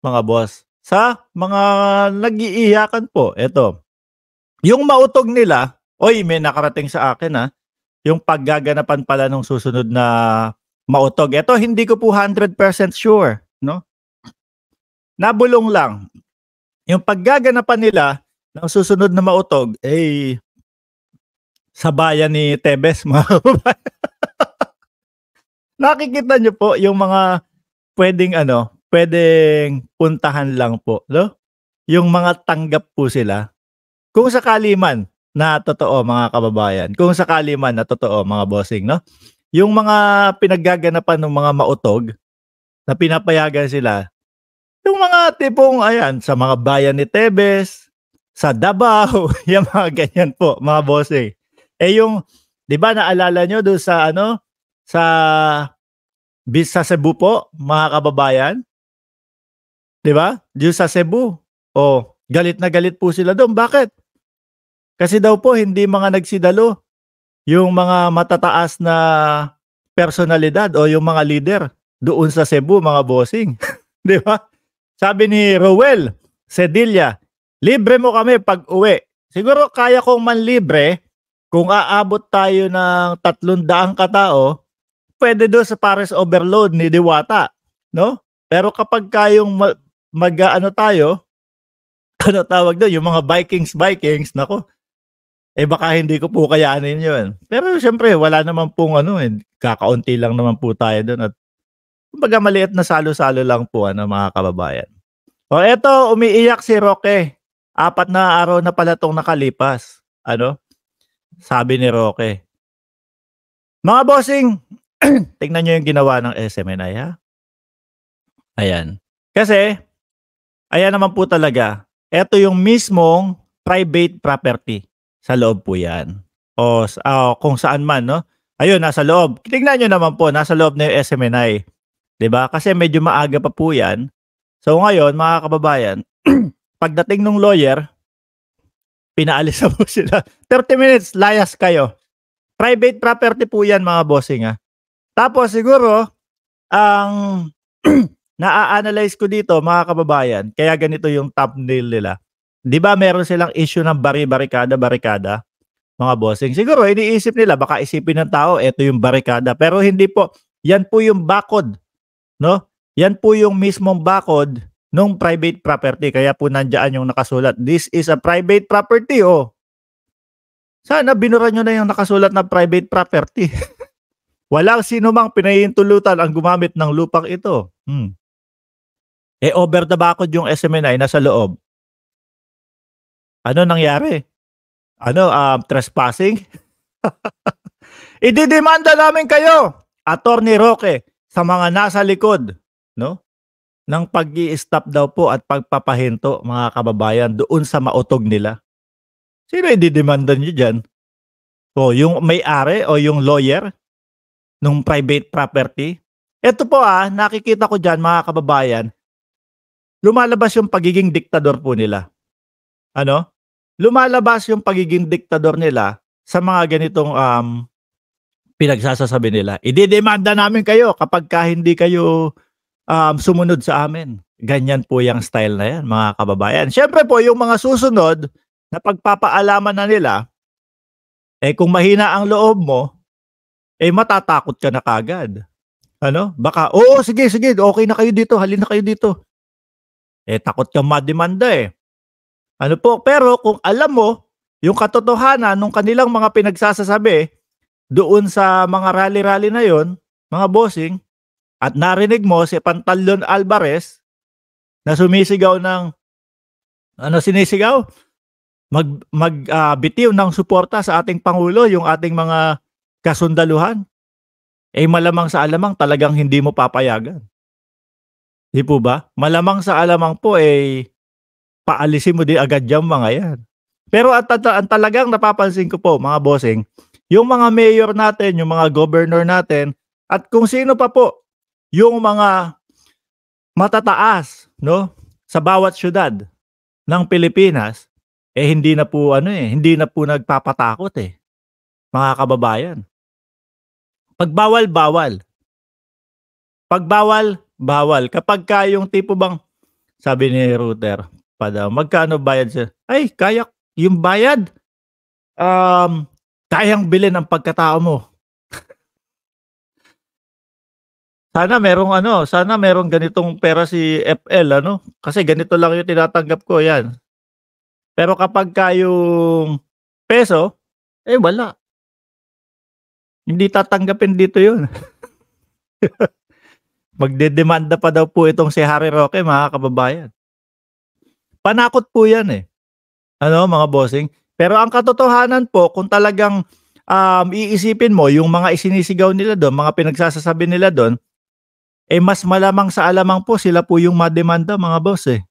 mga boss. Sa mga nag-iiyakan po, eto, yung mautog nila, oy, may nakarating sa akin, yung paggaganapan pala nung susunod na mautog. Eto, hindi ko po 100% sure, 'no? Nabulong lang. Yung paggaganapan nila ng susunod na mautog, sa bayan ni Tebes, mga kababayan. Nakikita niyo po yung mga puwedeng puntahan lang po, 'no? Yung mga tanggap po sila. Kung sakali man na totoo, mga kababayan, kung sakali man na totoo, mga bossing, 'no? Yung mga pinaggaganapan ng mga mautog na pinapayagan sila, yung mga tipong ayan, sa mga bayan ni Tebes, sa Davao, yung mga ganyan po, mga bossing. Yung 'di ba naalala niyo dun sa sa sa Cebu po, mga kababayan? 'Di ba? Diyan sa Cebu. Oh, galit na galit po sila do'n. Bakit? Kasi daw po hindi mga nagsidalo yung mga matataas na personalidad o yung mga leader doon sa Cebu, mga bossing. 'Di ba? Sabi ni Rowel Cedilla, "Libre mo kami pag-uwi." Siguro kaya kong manlibre kung aabot tayo ng 300 katao, puwede do'n sa Paris Overload ni Diwata, 'no? Pero kapagka yung mag-aano tayo, ano tawag dun, yung mga Vikings, naku, baka hindi ko po kayanin yun. Pero siyempre wala naman pong kakaunti lang naman po tayo dun at kumbaga maliit na salo-salo lang po mga kababayan. O eto, umiiyak si Roque. 4 na araw na pala 'tong nakalipas. Sabi ni Roque, "Mga bossing, tignan niyo yung ginawa ng SMNI, ha." Ayan. Kasi ayan naman po talaga, eto yung mismong private property, sa loob po 'yan. Kung saan man, 'no. Ayun, nasa loob. Tignan niyo naman po, nasa loob na yung SMNI, 'di ba? Kasi medyo maaga pa po 'yan. So ngayon, mga kababayan, pagdating nung lawyer, pinaalis na po sila. 30 minutes, layas kayo. Private property po 'yan, mga bossing, Tapos siguro ang naa-analyze ko dito, mga kababayan, kaya ganito yung thumbnail nila. 'Di ba meron silang issue ng barikada, mga bossing. Siguro iniisip nila, baka isipin ng tao eto yung barikada, pero hindi po. Yan po yung bakod, 'no? Yan po yung mismong bakod nung private property, kaya po nandiyan yung nakasulat, "This is a private property." Sana binura niyo na yung nakasulat na private property. Walang sinumang pinahihintulutan ang gumamit ng lupang ito. Over the bakod yung SMNI nasa loob. Ano nangyari? Trespassing? Ididemanda namin kayo, Attorney Roque, sa mga nasa likod, 'no, ng pag-i-stop daw po at pagpapahinto, mga kababayan, doon sa mautog nila. Sino ididemanda niyo diyan? Yung may-ari o yung lawyer nung private property? Ito po, nakikita ko diyan, mga kababayan, lumalabas yung pagiging diktador po nila. Lumalabas yung pagiging diktador nila sa mga ganitong pinagsasasabi nila. Ididemanda namin kayo kapagka hindi kayo sumunod sa amin. Ganyan po yung style na yan, mga kababayan. Siyempre po, yung mga susunod na pagpapaalaman na nila, kung mahina ang loob mo, matatakot ka na kagad. Baka, "Oo, sige, okay na kayo dito, halina kayo dito." Takot kang mademanda pero kung alam mo yung katotohanan nung kanilang mga pinagsasasabi doon sa mga rally-rally na yon, mga bossing, at narinig mo si Pantaleon Alvarez na sumisigaw ng sinisigaw? Bitiw ng suporta sa ating Pangulo, yung ating mga kasundaluhan. Malamang sa alamang talagang hindi mo papayagan. Di po ba? Malamang sa alamang po paalisin mo din agad yung mga yan. Pero ang talagang napapansin ko po, mga bossing, yung mga mayor natin, yung mga governor natin, at kung sino pa po, yung mga matataas, 'no, sa bawat syudad ng Pilipinas, hindi na po nagpapatakot mga kababayan. Pagbawal, bawal. Pagbawal, bawal. Kapagka yung tipo bang Sabi ni router pa daw, "Magkano bayad sir?" Ay kaya yung bayad, kayang bilhin ang pagkatao mo. Sana merong ganitong pera si FL ano, kasi ganito lang yung tinatanggap ko, 'yan. Pero kapagka yung peso, eh, wala, hindi tatanggapin dito yun. Magdedemanda pa daw po itong si Harry Roque mga kababayan. Panakot po 'yan, eh, ano mga bossing. Pero ang katotohanan po kung talagang, iisipin mo yung mga isinisigaw nila dun, mga pinagsasasabi nila dun, eh, mas malamang sa alamang po sila po yung mademanda mga boss, eh.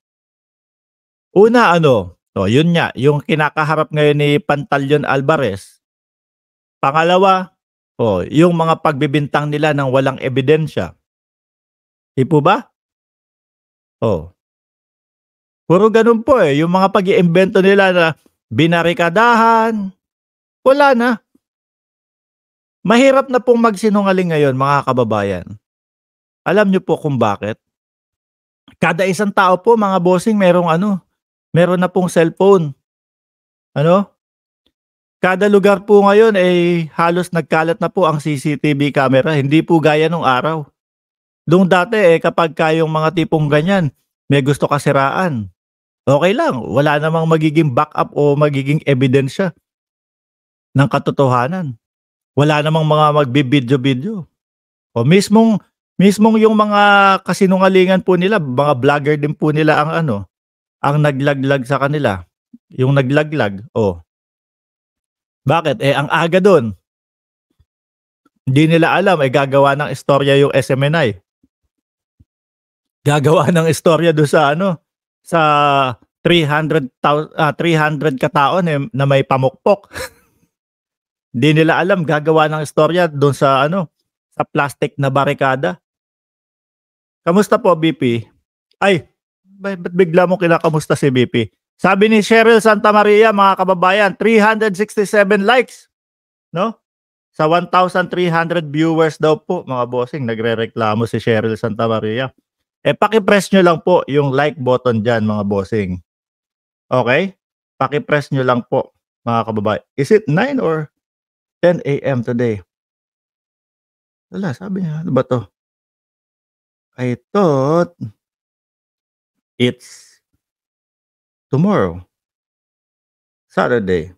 Una ano, oh, yun nga, yung kinakaharap ngayon ni Pantaleon Alvarez. Pangalawa, oh, yung mga pagbibintang nila ng walang ebidensya. 'Di po ba? Oh, puro ganun po, eh, yung mga pag-iimbento nila na binarikadahan, wala na. Mahirap na pong magsinungaling ngayon mga kababayan. Alam niyo po kung bakit? Kada isang tao po mga bossing meron na pong cellphone, ano? Kada lugar po ngayon ay halos nagkalat na po ang CCTV camera, hindi po gaya nung araw. Nung dati, eh, kapagka yung mga tipong ganyan, may gusto kasiraan, okey lang, wala namang magiging backup o magiging ebidensya ng katotohanan. Wala namang mga magbi-video-video o mismong yung mga kasinungalingan po nila, mga vlogger din po nila ang ang naglaglag sa kanila, yung naglaglag, oh. Bakit? Eh, ang aga dun, hindi nila alam, eh, gagawa ng istorya yung SMNI. Gagawa ng istorya dun sa sa 300 katao na may pamukpok. Hindi nila alam gagawa ng istorya dun sa sa plastic na barikada. Kamusta po BP? Ay, ba't bigla mong kinakamusta si BP? Sabi ni Cheryl Santamaria mga kababayan, 367 likes, 'no? Sa 1,300 viewers daw po mga bossing, nagrereklamo si Cheryl Santamaria. Eh, paki-press nyo lang po yung like button diyan mga bossing. Okay? Paki-press nyo lang po mga kababayan. Is it 9 or 10 AM today? Wala, sabi niya, ano ba 'to? I thought it's tomorrow, Saturday.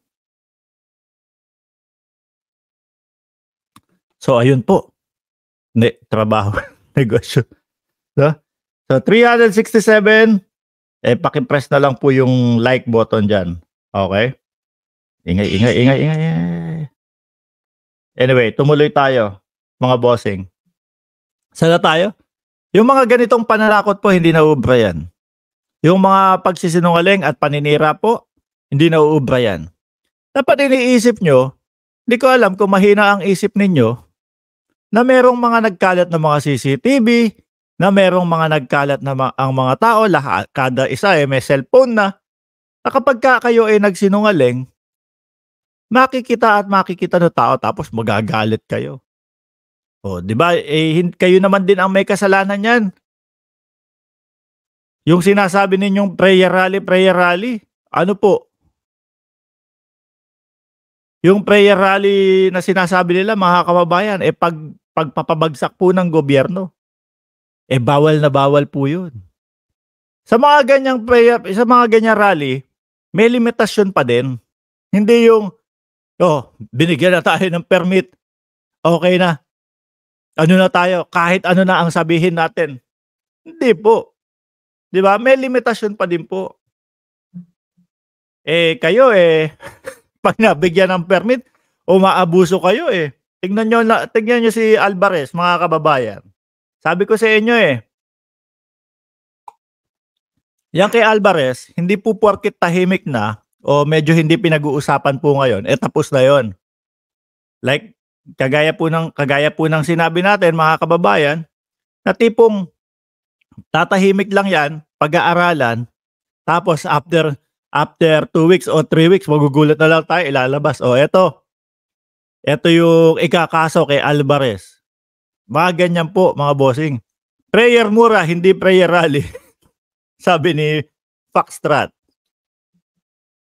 So ayun po, trabaho, negosyo, 'no? So 367, eh, paki-press na lang po yung like button diyan, okay? Ingay, ingay, ingay, ingay, ingay. Anyway, tumuloy tayo mga bossing. Saan na tayo? Yung mga ganitong pananakot po hindi nauubra yan. Yung mga pagsisinungaling at paninira po, hindi nauubra yan. Dapat iniisip nyo, di ko alam kung mahina ang isip ninyo, na merong mga nagkalat na mga CCTV, na merong mga nagkalat na ang mga tao, kada isa may cellphone na kapag kayo ay nagsinungaling, makikita ng tao tapos magagalit kayo. O, di ba? Eh, kayo naman din ang may kasalanan yan. Yung sinasabi ninyong prayer rally, ano po? Yung prayer rally na sinasabi nila mga kababayan, eh pagpapabagsak po ng gobyerno. Eh bawal na bawal po yun. Sa mga ganyang rally, may limitasyon pa din. Hindi yung, binigyan na tayo ng permit, okay na. Ano na tayo, kahit ano na ang sabihin natin. Hindi po. 'Di ba? May limitasyon pa din po. Eh kayo pag nabigyan ng permit, umaabuso kayo eh. Tingnan niyo si Alvarez mga kababayan. Sabi ko sa inyo yan kay Alvarez, hindi po porket tahimik na o medyo hindi pinag-uusapan po ngayon, tapos na 'yon. Like kagaya po ng sinabi natin mga kababayan, na tipong tatahimik lang 'yan, pag-aaralan, tapos after 2 weeks o 3 weeks magugulat na lang tayo, ilalabas, eto yung ikakaso kay Alvarez. Mga ganyan po mga bossing. Prayer mura, hindi prayer rally. sabi ni Foxtrot.